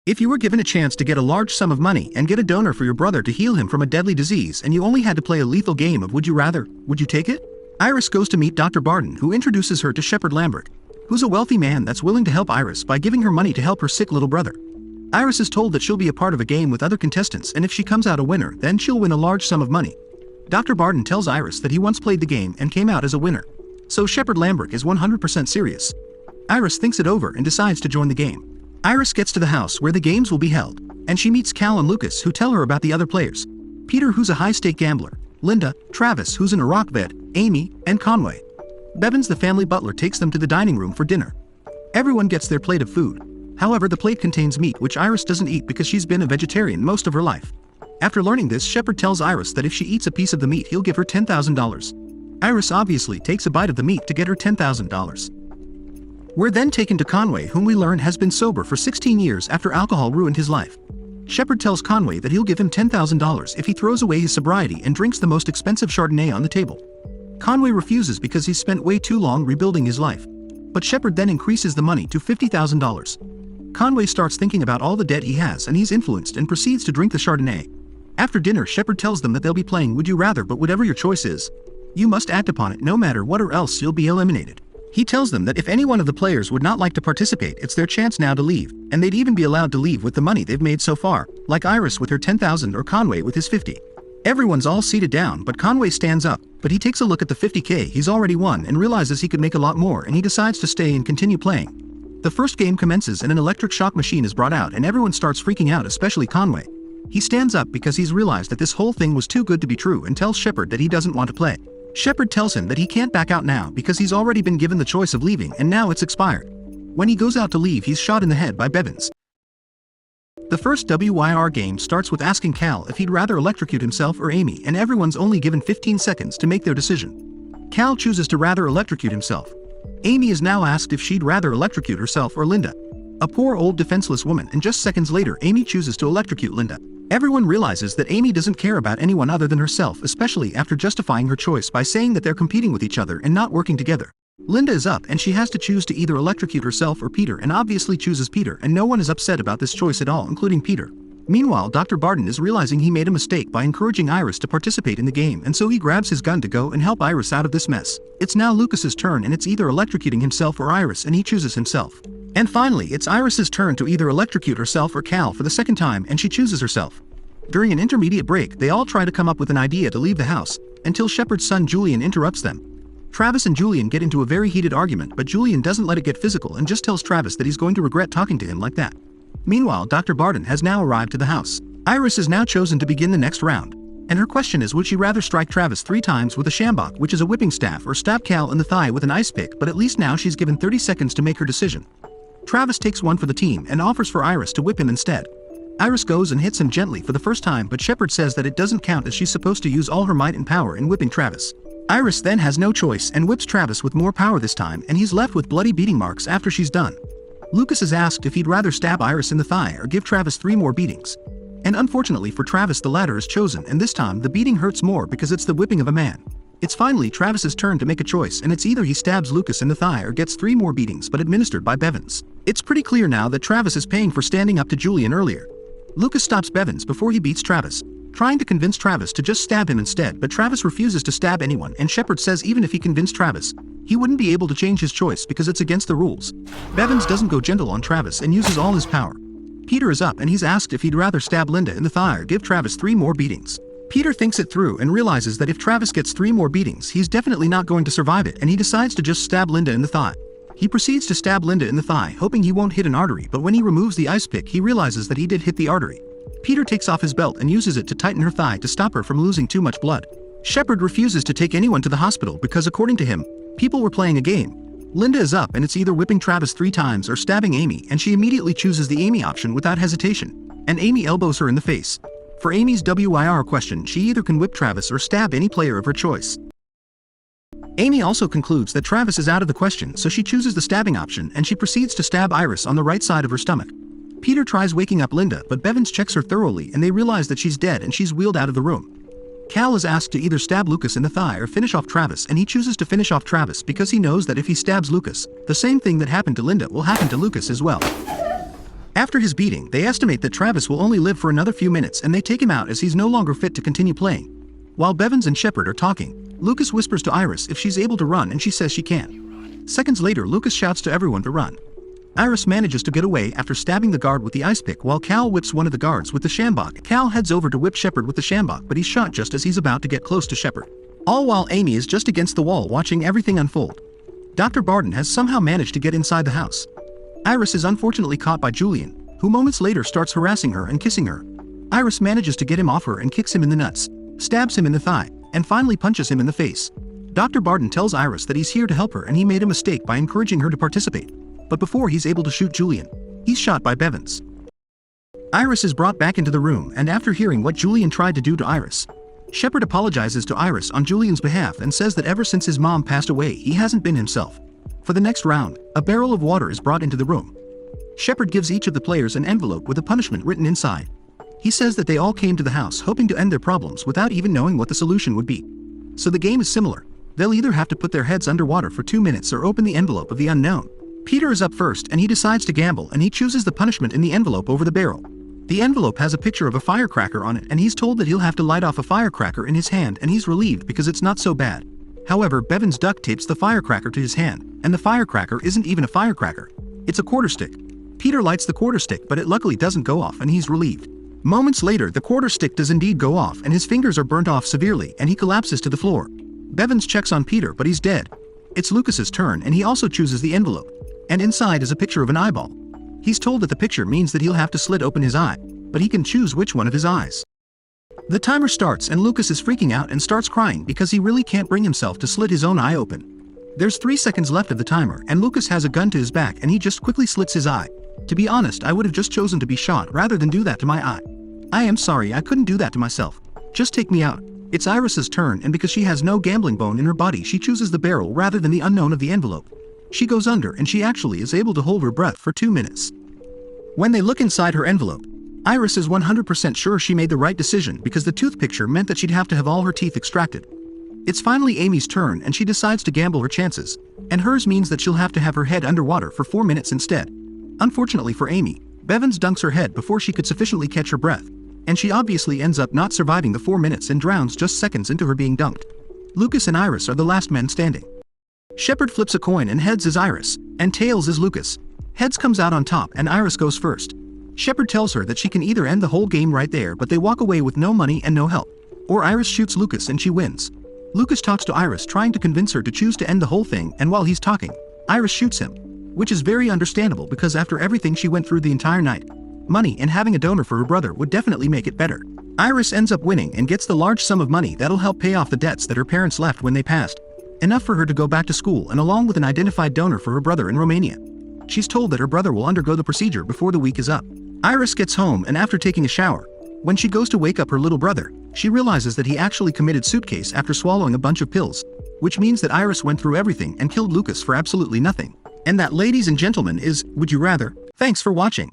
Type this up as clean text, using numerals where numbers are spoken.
If you were given a chance to get a large sum of money and get a donor for your brother to heal him from a deadly disease and you only had to play a lethal game of Would You Rather, would you take it? Iris goes to meet Dr. Barden, who introduces her to Shepard Lambert, who's a wealthy man that's willing to help Iris by giving her money to help her sick little brother. Iris is told that she'll be a part of a game with other contestants, and if she comes out a winner, then she'll win a large sum of money. Dr. Barden tells Iris that he once played the game and came out as a winner. So Shepard Lambert is 100% serious. Iris thinks it over and decides to join the game. Iris gets to the house where the games will be held, and she meets Cal and Lucas, who tell her about the other players. Peter, who's a high-stake gambler, Linda, Travis, who's an Iraq vet, Amy, and Conway. Bevins, the family butler, takes them to the dining room for dinner. Everyone gets their plate of food. However, the plate contains meat which Iris doesn't eat because she's been a vegetarian most of her life. After learning this, Shepard tells Iris that if she eats a piece of the meat, he'll give her $10,000. Iris obviously takes a bite of the meat to get her $10,000. We're then taken to Conway, whom we learn has been sober for 16 years after alcohol ruined his life. Shepard tells Conway that he'll give him $10,000 if he throws away his sobriety and drinks the most expensive Chardonnay on the table. Conway refuses because he's spent way too long rebuilding his life. But Shepard then increases the money to $50,000. Conway starts thinking about all the debt he has, and he's influenced and proceeds to drink the Chardonnay. After dinner, Shepard tells them that they'll be playing Would You Rather, but whatever your choice is, you must act upon it no matter what, or else you'll be eliminated. He tells them that if any one of the players would not like to participate, it's their chance now to leave, and they'd even be allowed to leave with the money they've made so far, like Iris with her $10,000 or Conway with his $50,000. Everyone's all seated down, but Conway stands up, but he takes a look at the $50,000 he's already won and realizes he could make a lot more, and he decides to stay and continue playing. The first game commences and an electric shock machine is brought out and everyone starts freaking out, especially Conway. He stands up because he's realized that this whole thing was too good to be true and tells Shepard that he doesn't want to play. Shepard tells him that he can't back out now because he's already been given the choice of leaving and now it's expired. When he goes out to leave, he's shot in the head by Bevins. The first WYR game starts with asking Cal if he'd rather electrocute himself or Amy, and everyone's only given 15 seconds to make their decision. Cal chooses to rather electrocute himself. Amy is now asked if she'd rather electrocute herself or Linda, a poor old defenseless woman, and just seconds later Amy chooses to electrocute Linda. Everyone realizes that Amy doesn't care about anyone other than herself, especially after justifying her choice by saying that they're competing with each other and not working together. Linda is up and she has to choose to either electrocute herself or Peter, and obviously chooses Peter, and no one is upset about this choice at all, including Peter. Meanwhile, Dr. Barden is realizing he made a mistake by encouraging Iris to participate in the game, and so he grabs his gun to go and help Iris out of this mess. It's now Lucas's turn, and it's either electrocuting himself or Iris, and he chooses himself. And finally, it's Iris's turn to either electrocute herself or Cal for the second time, and she chooses herself. During an intermediate break, they all try to come up with an idea to leave the house, until Shepard's son Julian interrupts them. Travis and Julian get into a very heated argument, but Julian doesn't let it get physical and just tells Travis that he's going to regret talking to him like that. Meanwhile, Dr. Barden has now arrived to the house. Iris is now chosen to begin the next round, and her question is, would she rather strike Travis 3 times with a shambok, which is a whipping staff, or stab Cal in the thigh with an ice pick, but at least now she's given 30 seconds to make her decision. Travis takes one for the team and offers for Iris to whip him instead. Iris goes and hits him gently for the first time, but Shepard says that it doesn't count as she's supposed to use all her might and power in whipping Travis. Iris then has no choice and whips Travis with more power this time, and he's left with bloody beating marks after she's done. Lucas is asked if he'd rather stab Iris in the thigh or give Travis 3 more beatings. And unfortunately for Travis, the latter is chosen, and this time the beating hurts more because it's the whipping of a man. It's finally Travis's turn to make a choice, and it's either he stabs Lucas in the thigh or gets 3 more beatings, but administered by Bevins. It's pretty clear now that Travis is paying for standing up to Julian earlier. Lucas stops Bevins before he beats Travis, trying to convince Travis to just stab him instead, but Travis refuses to stab anyone, and Shepard says even if he convinced Travis, he wouldn't be able to change his choice because it's against the rules. Bevins doesn't go gentle on Travis and uses all his power. Peter is up and he's asked if he'd rather stab Linda in the thigh or give Travis 3 more beatings. Peter thinks it through and realizes that if Travis gets 3 more beatings, he's definitely not going to survive it, and he decides to just stab Linda in the thigh. He proceeds to stab Linda in the thigh, hoping he won't hit an artery, but when he removes the ice pick, he realizes that he did hit the artery. Peter takes off his belt and uses it to tighten her thigh to stop her from losing too much blood. Shepard refuses to take anyone to the hospital because, according to him, people were playing a game. Linda is up and it's either whipping Travis 3 times or stabbing Amy, and she immediately chooses the Amy option without hesitation, and Amy elbows her in the face. For Amy's WIR question, she either can whip Travis or stab any player of her choice. Amy also concludes that Travis is out of the question, so she chooses the stabbing option, and she proceeds to stab Iris on the right side of her stomach. Peter tries waking up Linda, but Bevins checks her thoroughly and they realize that she's dead and she's wheeled out of the room. Cal is asked to either stab Lucas in the thigh or finish off Travis, and he chooses to finish off Travis because he knows that if he stabs Lucas, the same thing that happened to Linda will happen to Lucas as well. After his beating, they estimate that Travis will only live for another few minutes and they take him out as he's no longer fit to continue playing. While Bevins and Shepard are talking, Lucas whispers to Iris if she's able to run and she says she can. Seconds later, Lucas shouts to everyone to run. Iris manages to get away after stabbing the guard with the ice pick while Cal whips one of the guards with the sjambok. Cal heads over to whip Shepard with the sjambok, but he's shot just as he's about to get close to Shepard. All while Amy is just against the wall watching everything unfold. Dr. Barden has somehow managed to get inside the house. Iris is unfortunately caught by Julian, who moments later starts harassing her and kissing her. Iris manages to get him off her and kicks him in the nuts, stabs him in the thigh, and finally punches him in the face. Dr. Barden tells Iris that he's here to help her and he made a mistake by encouraging her to participate. But before he's able to shoot Julian, he's shot by Bevins. Iris is brought back into the room, and after hearing what Julian tried to do to Iris, Shepard apologizes to Iris on Julian's behalf and says that ever since his mom passed away he hasn't been himself. For the next round, a barrel of water is brought into the room. Shepard gives each of the players an envelope with a punishment written inside. He says that they all came to the house hoping to end their problems without even knowing what the solution would be. So the game is similar. They'll either have to put their heads underwater for 2 minutes or open the envelope of the unknown. Peter is up first and he decides to gamble and he chooses the punishment in the envelope over the barrel. The envelope has a picture of a firecracker on it and he's told that he'll have to light off a firecracker in his hand, and he's relieved because it's not so bad. However, Bevins duct tapes the firecracker to his hand, and the firecracker isn't even a firecracker. It's a quarter stick. Peter lights the quarter stick, but it luckily doesn't go off and he's relieved. Moments later, the quarter stick does indeed go off and his fingers are burnt off severely and he collapses to the floor. Bevins checks on Peter, but he's dead. It's Lucas's turn and he also chooses the envelope. And inside is a picture of an eyeball. He's told that the picture means that he'll have to slit open his eye, but he can choose which one of his eyes. The timer starts and Lucas is freaking out and starts crying because he really can't bring himself to slit his own eye open. There's 3 seconds left of the timer and Lucas has a gun to his back and he just quickly slits his eye. To be honest, I would have just chosen to be shot rather than do that to my eye. I am sorry, I couldn't do that to myself. Just take me out. It's Iris's turn, and because she has no gambling bone in her body, she chooses the barrel rather than the unknown of the envelope. She goes under and she actually is able to hold her breath for 2 minutes. When they look inside her envelope, Iris is 100% sure she made the right decision because the tooth picture meant that she'd have to have all her teeth extracted. It's finally Amy's turn and she decides to gamble her chances, and hers means that she'll have to have her head underwater for 4 minutes instead. Unfortunately for Amy, Bevins dunks her head before she could sufficiently catch her breath, and she obviously ends up not surviving the 4 minutes and drowns just seconds into her being dunked. Lucas and Iris are the last men standing. Shepard flips a coin and heads is Iris, and tails is Lucas. Heads comes out on top and Iris goes first. Shepard tells her that she can either end the whole game right there, but they walk away with no money and no help, or Iris shoots Lucas and she wins. Lucas talks to Iris trying to convince her to choose to end the whole thing, and while he's talking, Iris shoots him. Which is very understandable because after everything she went through the entire night, money and having a donor for her brother would definitely make it better. Iris ends up winning and gets the large sum of money that'll help pay off the debts that her parents left when they passed. Enough for her to go back to school and along with an identified donor for her brother in Romania. She's told that her brother will undergo the procedure before the week is up. Iris gets home and after taking a shower, when she goes to wake up her little brother, she realizes that he actually committed suitcase after swallowing a bunch of pills, which means that Iris went through everything and killed Lucas for absolutely nothing. And that, ladies and gentlemen, is Would You Rather? Thanks for watching.